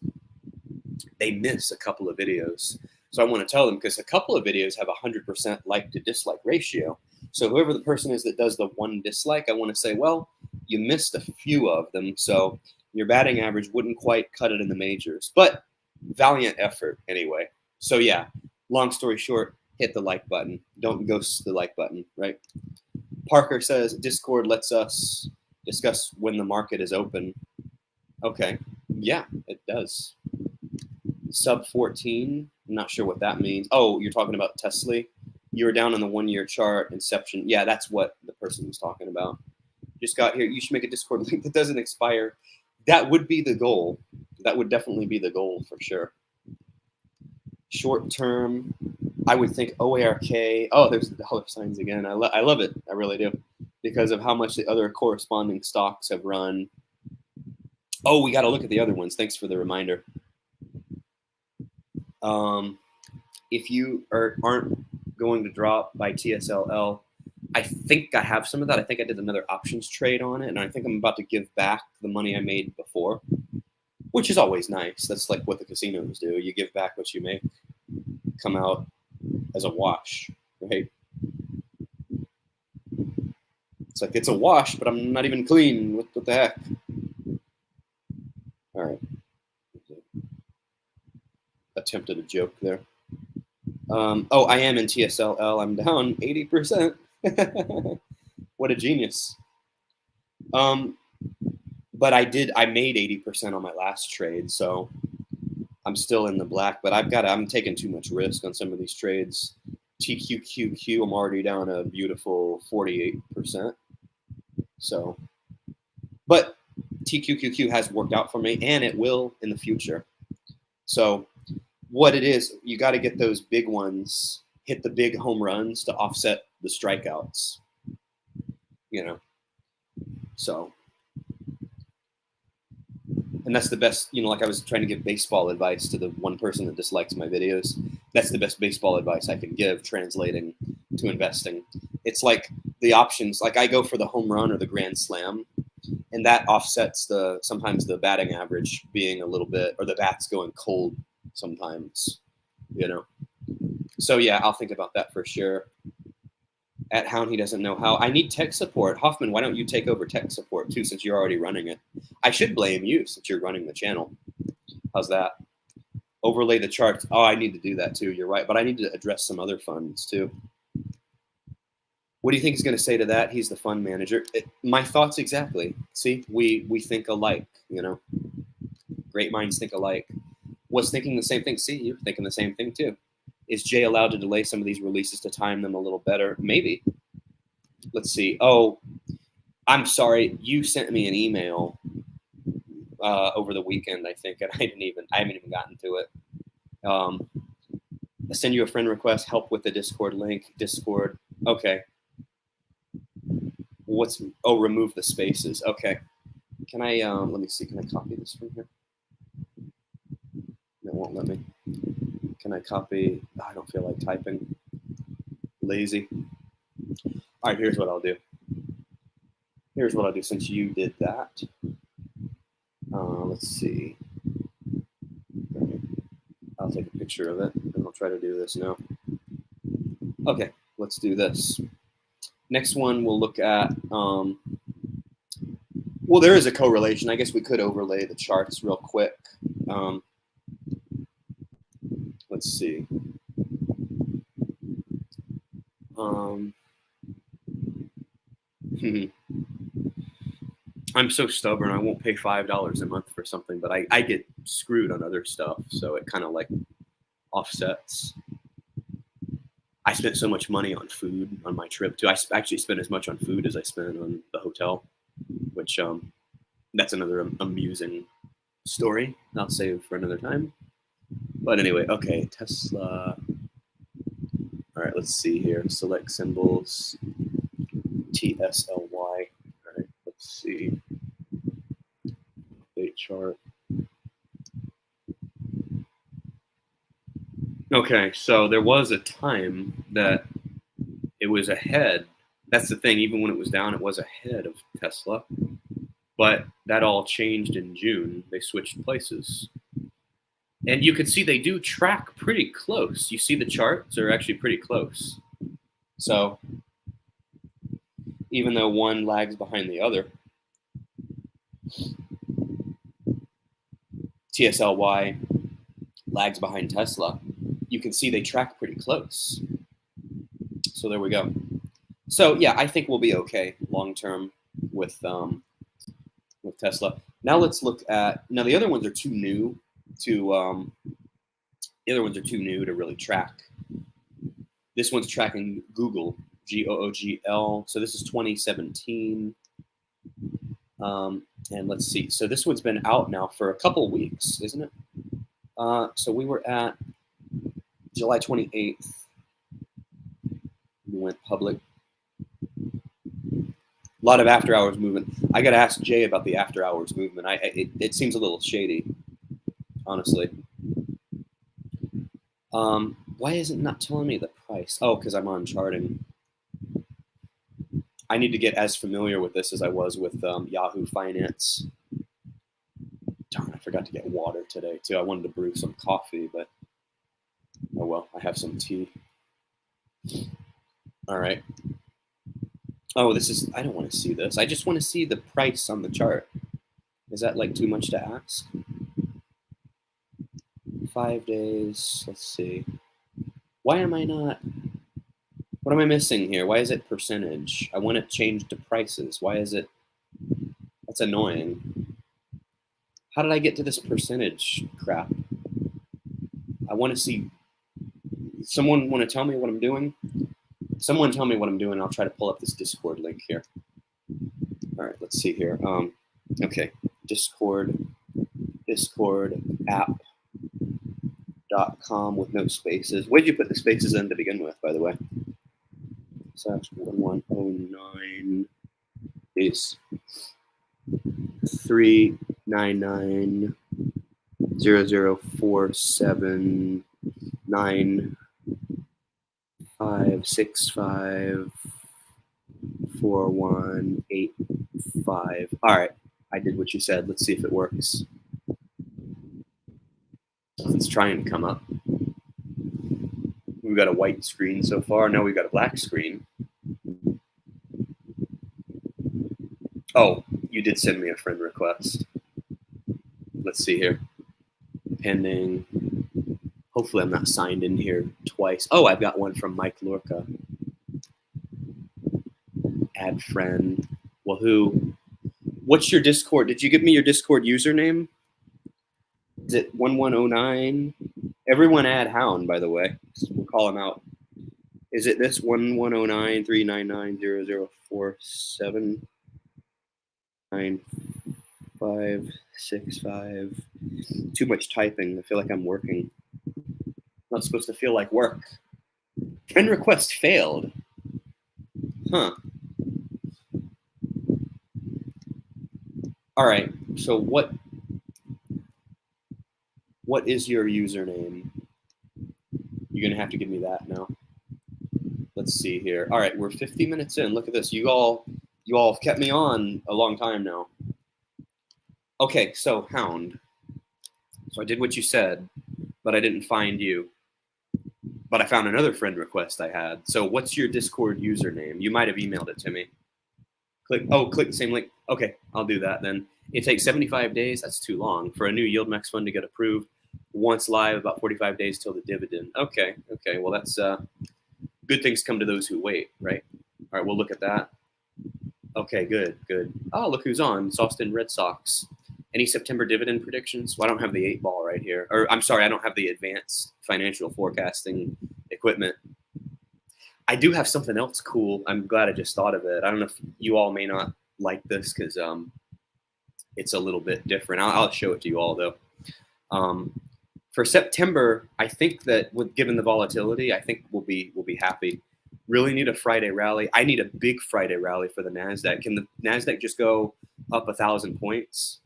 they miss a couple of videos. So I want to tell them, because a couple of videos have 100% like to dislike ratio. So whoever the person is that does the one dislike, I want to say, well, you missed a few of them. So your batting average wouldn't quite cut it in the majors. But valiant effort anyway. So yeah, long story short, hit the like button. Don't ghost the like button, right? Parker says, Discord lets us discuss when the market is open. Okay, yeah, it does. Sub 14, I'm not sure what that means. Oh, you're talking about TSLY? You were down on the 1-year chart, inception. Yeah, that's what the person was talking about. Just got here. You should make a Discord link that doesn't expire. That would be the goal. That would definitely be the goal for sure. Short term, I would think OARK. Oh, there's the dollar signs again. I love it. I really do, because of how much the other corresponding stocks have run. Oh, we got to look at the other ones. Thanks for the reminder. If you aren't going to drop by TSLY, I think I have some of that. I think I did another options trade on it, and I think I'm about to give back the money I made before, which is always nice. That's like what the casinos do. You give back what you make, come out as a wash, right? It's like, it's a wash, but I'm not even clean. What the heck? All right. Attempted a joke there. Oh, I am in TSLY. I'm down 80%. What a genius. But I made 80% on my last trade, so I'm still in the black, but I'm taking too much risk on some of these trades. TQQQ, I'm already down a beautiful 48%. So, but TQQQ has worked out for me, and it will in the future. So what it is, you got to get those big ones, hit the big home runs to offset the strikeouts, So, and that's the best, like I was trying to give baseball advice to the one person that dislikes my videos. That's the best baseball advice I can give, translating to investing. It's like the options, like I go for the home run or the grand slam, and that offsets sometimes the batting average being a little bit, or the bats going cold sometimes, So yeah, I'll think about that for sure. At Hound, he doesn't know how. I need tech support. Hoffman, why don't you take over tech support too, since you're already running it? I should blame you since you're running the channel. How's that? Overlay the charts. Oh, I need to do that too. You're right. But I need to address some other funds too. What do you think he's going to say to that? He's the fund manager. My thoughts exactly. See, we think alike, Great minds think alike. Was thinking the same thing. See, you're thinking the same thing too. Is Jay allowed to delay some of these releases to time them a little better? Maybe. Let's see. Oh, I'm sorry. You sent me an email. over the weekend, I think, and I haven't even gotten to it. I send you a friend request, help with the Discord link. Discord. Okay. Remove the spaces. Okay. Can I, let me see, can I copy this from here? It won't let me. Can I copy? Oh, I don't feel like typing. Lazy. All right, here's what I'll do. Here's what I'll do since you did that. Let's see. I'll take a picture of it, and I'll try to do this now. Okay, let's do this. Next one, we'll look at, well, there is a correlation. I guess we could overlay the charts real quick. Let's see. I'm so stubborn. I won't pay $5 a month for something, but I get screwed on other stuff, so it kind of like offsets. I spent so much money on food on my trip too. I actually spent as much on food as I spent on the hotel, which that's another amusing story I'll save for another time. But anyway, okay, Tesla. All right, let's see here. Select symbols. TSLY. All right, let's see. Update chart. Okay, so there was a time that it was ahead. That's the thing. Even when it was down, it was ahead of Tesla. But that all changed in June. They switched places. And you can see they do track pretty close. You see the charts are actually pretty close. So even though one lags behind the other, TSLY lags behind Tesla, you can see they track pretty close. So there we go. So yeah, I think we'll be okay long term with Tesla. Now let's look at, now the other ones are too new to really track. This one's tracking Google, Googl. So this is 2017. And let's see. So this one's been out now for a couple weeks, isn't it? So we were at July 28th. We went public. A lot of after hours movement. I got to ask Jay about the after hours movement. It seems a little shady, honestly. Why is it not telling me the price? Oh, because I'm on charting. I need to get as familiar with this as I was with Yahoo Finance. Darn, I forgot to get water today too. I wanted to brew some coffee, but oh well, I have some tea. All right. Oh, I don't want to see this. I just want to see the price on the chart. Is that like too much to ask? 5 days, let's see. Why am I not, what am I missing here? Why is it percentage? I want it changed to prices. Why is it, that's annoying. How did I get to this percentage crap? I want to see, someone want to tell me what I'm doing? Someone tell me what I'm doing. I'll try to pull up this Discord link here. All right, let's see here. Okay, Discord app.com with no spaces. Where'd you put the spaces in to begin with, by the way? /1109 is 399 5654185. All right, I did what you said. Let's see if it works. It's trying to come up. We've got a white screen so far. Now we've got a black screen. Oh, you did send me a friend request. Let's see here. Pending. Hopefully I'm not signed in here twice. Oh, I've got one from Mike Lorca. Add friend. Wahoo. What's your Discord? Did you give me your Discord username? Is it 1109? Everyone add Hound, by the way. We'll call him out. Is it this 1109-399-004795? 565. Too much typing. I feel like I'm working. Not supposed to feel like work. Friend request failed. Huh. All right. So what is your username? You're gonna have to give me that now. Let's see here. All right, we're 50 minutes in. Look at this. You all have kept me on a long time now. Okay, so Hound. So I did what you said, but I didn't find you. But I found another friend request I had. So what's your Discord username? You might have emailed it to me. Click the same link. Okay, I'll do that then. It takes 75 days. That's too long for a new YieldMax fund to get approved. Once live, about 45 days till the dividend. Okay. Well, that's good things come to those who wait, right? All right, we'll look at that. Okay, good. Oh, look who's on. It's Austin Red Sox. Any September dividend predictions? Well, I don't have the 8-ball right here. Or I'm sorry, I don't have the advanced financial forecasting equipment. I do have something else cool. I'm glad I just thought of it. I don't know if you all may not like this because it's a little bit different. I'll show it to you all though. For September, I think that given the volatility, I think we'll be happy. Really need a Friday rally. I need a big Friday rally for the Nasdaq. Can the Nasdaq just go up 1,000 points?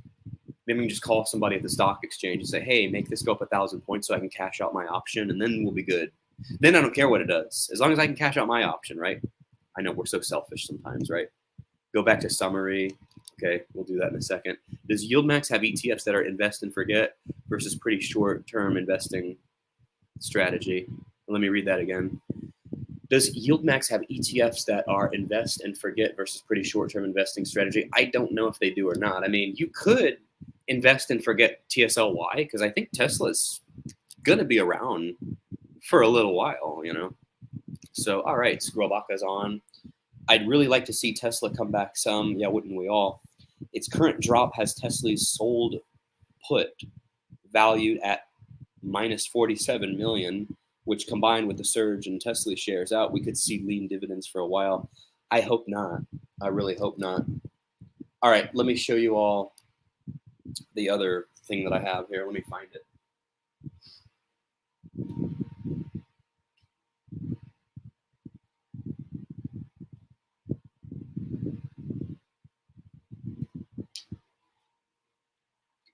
Maybe we can just call somebody at the stock exchange and say, "Hey, make this go up 1,000 points so I can cash out my option," and then we'll be good. Then I don't care what it does, as long as I can cash out my option, right? I know we're so selfish sometimes, right? Go back to summary. Okay, we'll do that in a second. Does YieldMax have ETFs that are invest and forget versus pretty short-term investing strategy? Let me read that again. Does YieldMax have ETFs that are invest and forget versus pretty short-term investing strategy? I don't know if they do or not. I mean, you could invest and forget TSLY because I think Tesla's going to be around for a little while, you know? So, all right, Scrollbaka's on. I'd really like to see Tesla come back some. Yeah, wouldn't we all? Its current drop has Tesla's sold put valued at minus 47 million, which combined with the surge in Tesla shares out, we could see lean dividends for a while. I hope not. I really hope not. All right, let me show you all the other thing that I have here. Let me find it.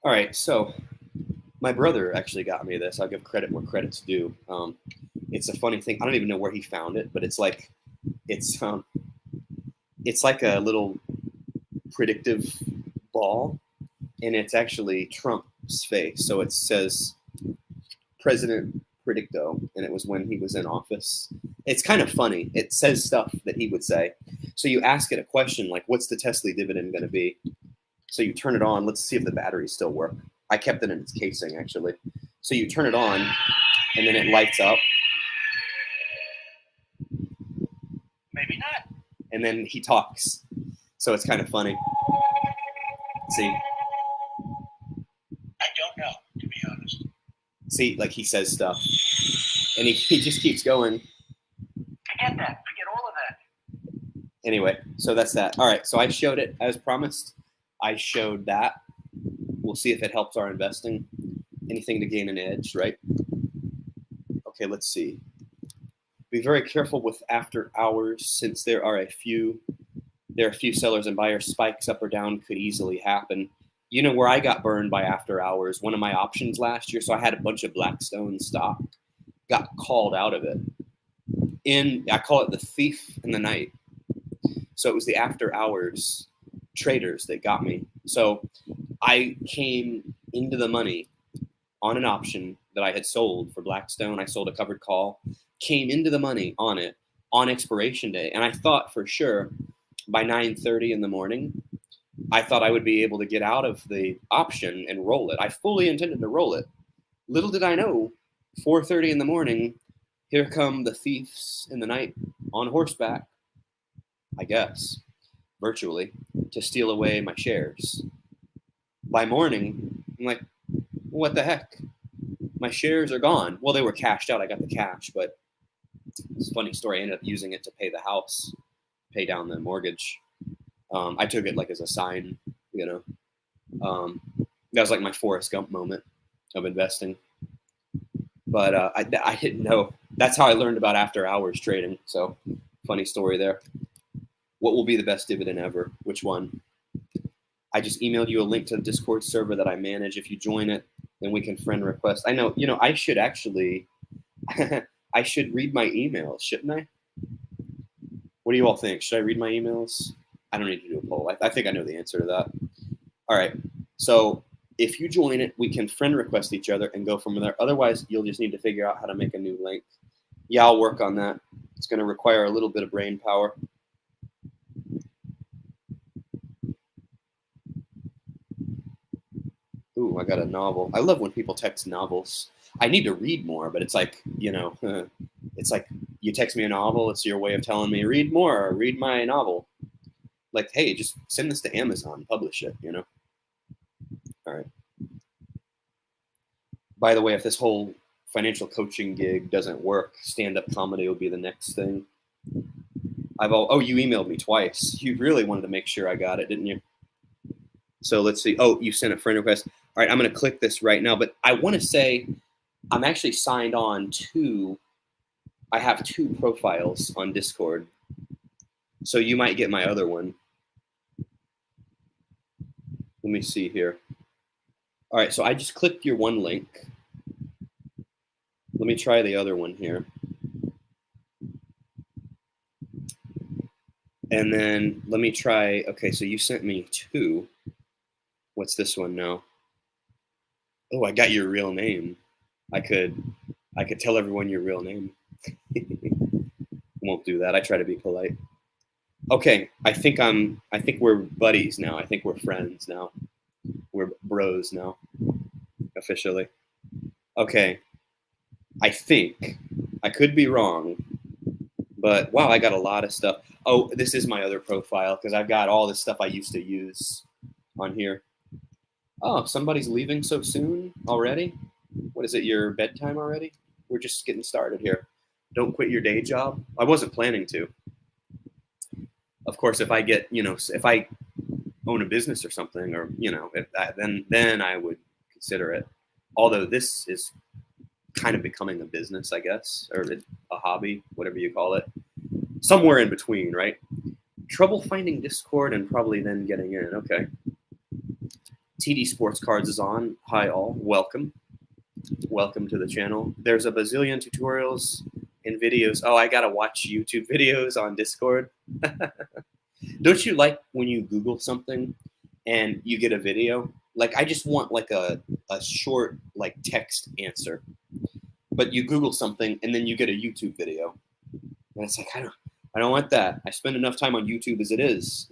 All right, so my brother actually got me this. I'll give credit where credit's due. It's a funny thing. I don't even know where he found it, but it's like a little predictive ball, and it's actually Trump's face. So it says President Predicto, and it was when he was in office. It's kind of funny. It says stuff that he would say. So you ask it a question like, "What's the Tesla dividend going to be?" So you turn it on. Let's see if the batteries still work. I kept it in its casing, actually. So you turn it on, and then it lights up. Maybe not. And then he talks. So it's kind of funny. See? I don't know, to be honest. See, like he says stuff. And he just keeps going. I get that. I get all of that. Anyway, so that's that. All right, so I showed it as promised. I showed that. We'll see if it helps our investing. Anything to gain an edge, right? Okay, let's see. Be very careful with after hours since there are a few sellers and buyers. Spikes up or down could easily happen. You know where I got burned by after hours? One of my options last year, so I had a bunch of Blackstone stock, got called out of it. I call it the thief in the night. So it was the after hours traders that got me. So I came into the money on an option that I had sold for Blackstone. I sold a covered call, came into the money on it on expiration day. And I thought for sure by 9:30 in the morning, I thought I would be able to get out of the option and roll it. I fully intended to roll it. Little did I know, 4:30 in the morning, here come the thieves in the night on horseback, I guess, virtually, to steal away my shares. By morning, I'm like, what the heck? My shares are gone. Well, they were cashed out. I got the cash, but it's a funny story. I ended up using it to pay the house, pay down the mortgage. I took it like as a sign, you know. That was like my Forrest Gump moment of investing. But I didn't know. That's how I learned about after hours trading. So funny story there. What will be the best dividend ever? Which one? I just emailed you a link to the Discord server that I manage. If you join it, then we can friend request. I know, I should actually, I should read my emails, shouldn't I? What do you all think? Should I read my emails? I don't need to do a poll. I think I know the answer to that. All right. So if you join it, we can friend request each other and go from there. Otherwise, you'll just need to figure out how to make a new link. Yeah, I'll work on that. It's going to require a little bit of brain power. Ooh, I got a novel. I love when people text novels. I need to read more, but it's like, it's like you text me a novel. It's your way of telling me, read more, read my novel. Like, hey, just send this to Amazon, publish it, All right. By the way, if this whole financial coaching gig doesn't work, stand-up comedy will be the next thing. Oh, you emailed me twice. You really wanted to make sure I got it, didn't you? So let's see. Oh, you sent a friend request. All right, I'm going to click this right now, but I want to say I'm actually signed on to, I have 2 profiles on Discord. So you might get my other one. Let me see here. All right, so I just clicked your one link. Let me try the other one here. And then let me try, okay, so you sent me 2. What's this one now? Oh, I got your real name. I could tell everyone your real name. Won't do that. I try to be polite. Okay, I think we're buddies now. I think we're friends now. We're bros now, officially. Okay, I think I could be wrong, but wow, I got a lot of stuff. Oh, this is my other profile because I've got all this stuff I used to use on here. Oh, somebody's leaving so soon already? What is it, your bedtime already? We're just getting started here. Don't quit your day job. I wasn't planning to. Of course, if I get, if I own a business or something, or, then I would consider it. Although this is kind of becoming a business, I guess, or a hobby, whatever you call it. Somewhere in between, right? Trouble finding Discord and probably then getting in. Okay. TD Sports Cards is on. Hi, all. Welcome. Welcome to the channel. There's a bazillion tutorials and videos. Oh, I got to watch YouTube videos on Discord. Don't you like when you Google something and you get a video? Like, I just want like a short, like, text answer. But you Google something and then you get a YouTube video. And it's like, I don't want that. I spend enough time on YouTube as it is,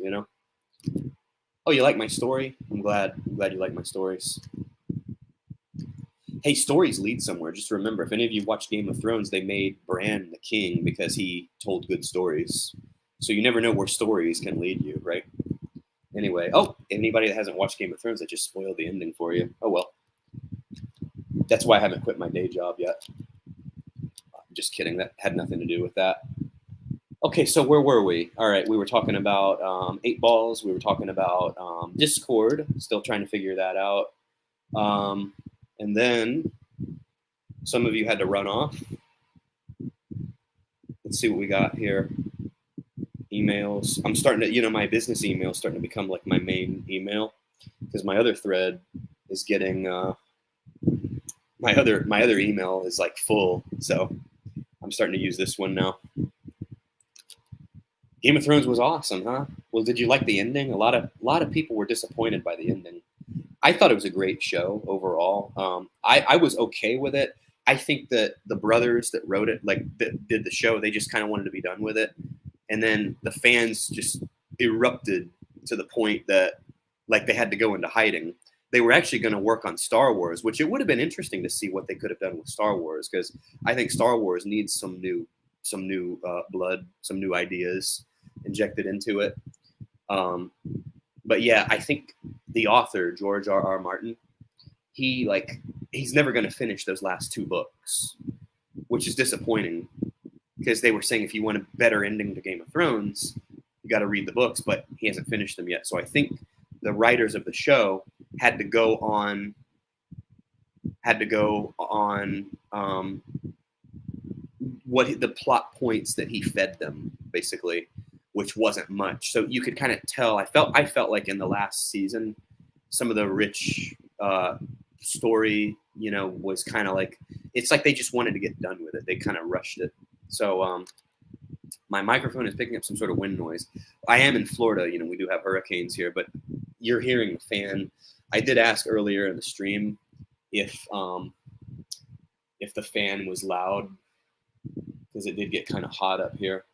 Oh, you like my story? I'm glad you like my stories. Hey, stories lead somewhere. Just remember, if any of you watched Game of Thrones, they made Bran the king because he told good stories. So you never know where stories can lead you, right? Anyway, oh, anybody that hasn't watched Game of Thrones, I just spoiled the ending for you. Oh, well. That's why I haven't quit my day job yet. I'm just kidding. That had nothing to do with that. Okay, so where were we? All right, we were talking about 8 balls. We were talking about Discord. Still trying to figure that out. And then some of you had to run off. Let's see what we got here. Emails. I'm starting to, my business email is starting to become like my main email because my other thread is getting my other email is like full. So I'm starting to use this one now. Game of Thrones was awesome, huh? Well, did you like the ending? A lot of people were disappointed by the ending. I thought it was a great show overall. I was okay with it. I think that the brothers that wrote it, like that did the show, they just kind of wanted to be done with it. And then the fans just erupted to the point that like they had to go into hiding. They were actually going to work on Star Wars, which it would have been interesting to see what they could have done with Star Wars, because I think Star Wars needs some new blood, some new ideas injected into it. But yeah, I think the author, George R.R. Martin, he's never going to finish those last 2 books, which is disappointing because they were saying if you want a better ending to Game of Thrones, you got to read the books, but he hasn't finished them yet. So I think the writers of the show had to go on what the plot points that he fed them, basically, which wasn't much. So you could kind of tell. I felt like in the last season, some of the rich story, was kind of like, it's like they just wanted to get done with it. They kind of rushed it. So my microphone is picking up some sort of wind noise. I am in Florida. We do have hurricanes here, but you're hearing the fan. I did ask earlier in the stream if the fan was loud, because it did get kind of hot up here.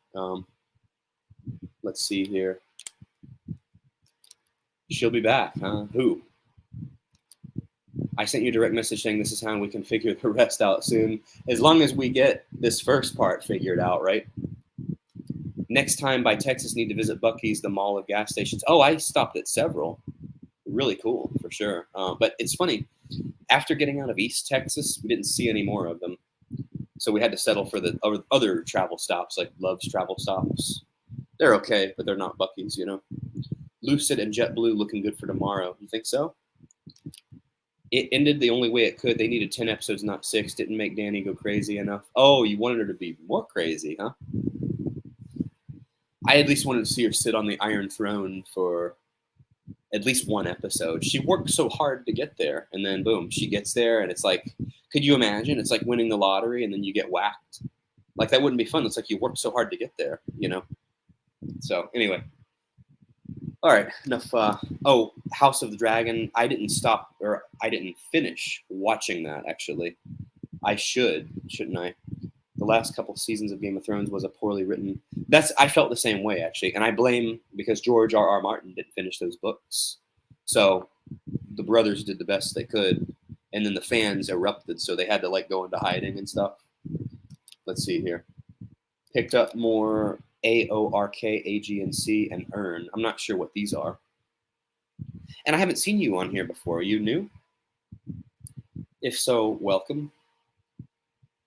Let's see here. She'll be back, huh? Who? I sent you a direct message saying this is how we can figure the rest out soon. As long as we get this first part figured out, right? Next time by Texas, need to visit Buc-ee's, the mall of gas stations. Oh, I stopped at several. Really cool, for sure. But it's funny. After getting out of East Texas, we didn't see any more of them. So we had to settle for the other travel stops, like Love's Travel Stops. They're okay, but they're not Buc-ee's, Lucid and JetBlue looking good for tomorrow. You think so? It ended the only way it could. They needed 10 episodes, not 6. Didn't make Danny go crazy enough. Oh, you wanted her to be more crazy, huh? I at least wanted to see her sit on the Iron Throne for at least one episode. She worked so hard to get there, and then boom, she gets there, and it's like, could you imagine? It's like winning the lottery, and then you get whacked. Like, that wouldn't be fun. It's like you worked so hard to get there, So anyway, all right, enough. Oh, House of the Dragon. I didn't finish watching that, actually. I shouldn't I? The last couple seasons of Game of Thrones was a poorly written. I felt the same way, actually, and I blame because George R.R. Martin didn't finish those books. So the brothers did the best they could, and then the fans erupted, so they had to go into hiding and stuff. Let's see here. Picked up more AORK, AG&C, and Earn. I'm not sure what these are. And I haven't seen you on here before. Are you new? If so, welcome.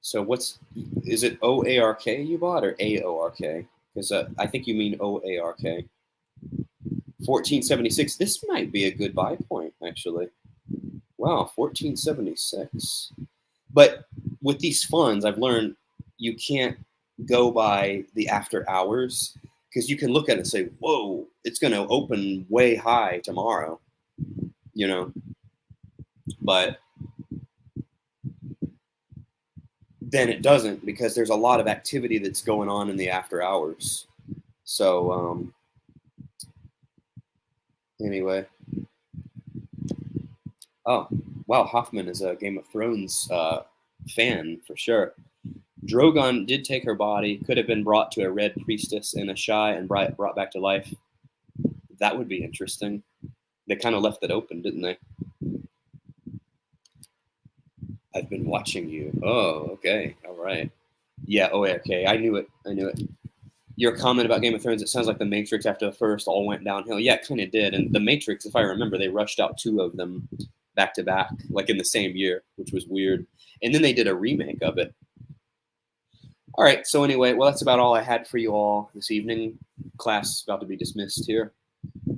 So is it OARK you bought or AORK? Because I think you mean OARK. 1476. This might be a good buy point, actually. Wow, 1476. But with these funds, I've learned you can't go by the after hours, because you can look at it and say, whoa, it's going to open way high tomorrow, But then it doesn't, because there's a lot of activity that's going on in the after hours. So anyway. Oh, wow, Hoffman is a Game of Thrones fan for sure. Drogon did take her body, could have been brought to a red priestess in a shy and brought back to life. That would be interesting. They kind of left it open, didn't they? I've been watching you. Oh, okay. All right. Yeah, okay. I knew it. Your comment about Game of Thrones, it sounds like The Matrix after the first all went downhill. Yeah, it kind of did. And The Matrix, if I remember, they rushed out 2 of them back to back, like in the same year, which was weird. And then they did a remake of it. All right. So anyway, well, that's about all I had for you all this evening. Class is about to be dismissed here.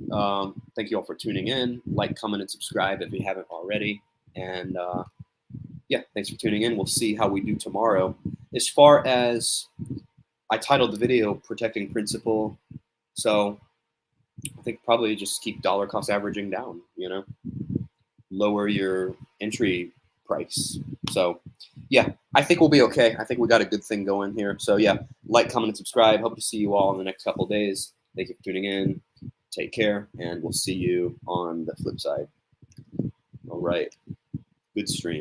Thank you all for tuning in. Like, comment, and subscribe if you haven't already. And yeah, thanks for tuning in. We'll see how we do tomorrow. As far as I titled the video Protecting Principal, so I think probably just keep dollar cost averaging down, lower your entry price. So yeah, I think we'll be okay. I think we got a good thing going here. So yeah, like, comment, and subscribe. Hope to see you all in the next couple of days. Thank you for tuning in. Take care, and we'll see you on the flip side. All right. Good stream.